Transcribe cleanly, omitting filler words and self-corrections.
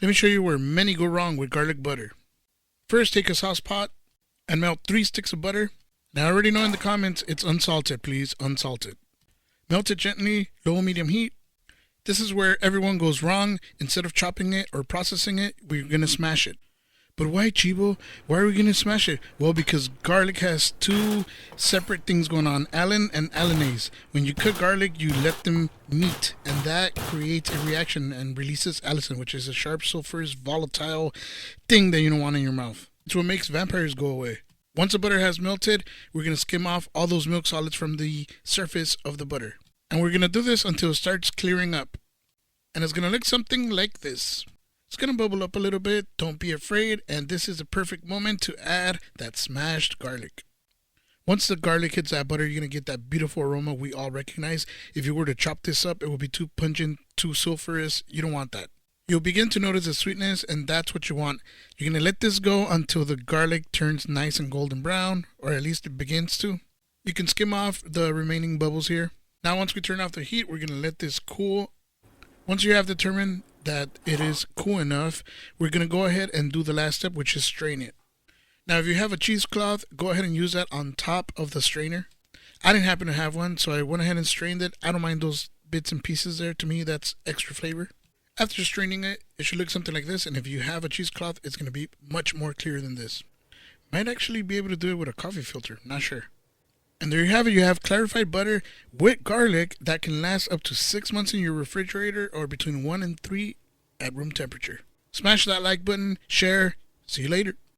Let me show you where many go wrong with garlic butter. First, take a sauce pot and melt 3 sticks of butter. Now, I already know in the comments it's unsalted, please, unsalted. Melt it gently, low medium heat. This is where everyone goes wrong. Instead of chopping it or processing it, we're going to smash it. But why, Chibo? Why are we going to smash it? Well, because garlic has 2 separate things going on, allicin and allicin. When you cook garlic, you let them meet, and that creates a reaction and releases allicin, which is a sharp, sulfurous, volatile thing that you don't want in your mouth. It's what makes vampires go away. Once the butter has melted, we're going to skim off all those milk solids from the surface of the butter. And we're going to do this until it starts clearing up. And it's going to look something like this. It's going to bubble up a little bit, don't be afraid, and this is a perfect moment to add that smashed garlic. Once the garlic hits that butter, you're going to get that beautiful aroma we all recognize. If you were to chop this up, it would be too pungent, too sulfurous. You don't want that. You'll begin to notice the sweetness, and that's what you want. You're going to let this go until the garlic turns nice and golden brown, or at least it begins to. You can skim off the remaining bubbles here. Now once we turn off the heat, we're going to let this cool. Once you have determined that it is cool enough, we're going to go ahead and do the last step, which is strain it. Now if you have a cheesecloth, go ahead and use that on top of the strainer. I didn't happen to have one, so I went ahead and strained it. I don't mind those bits and pieces there. To me, that's extra flavor. After straining it, it should look something like this, and if you have a cheesecloth, it's going to be much more clear than this. Might actually be able to do it with a coffee filter, not sure. And there you have it. You have clarified butter with garlic that can last up to 6 months in your refrigerator or between 1 and 3 at room temperature. Smash that like button, share. See you later.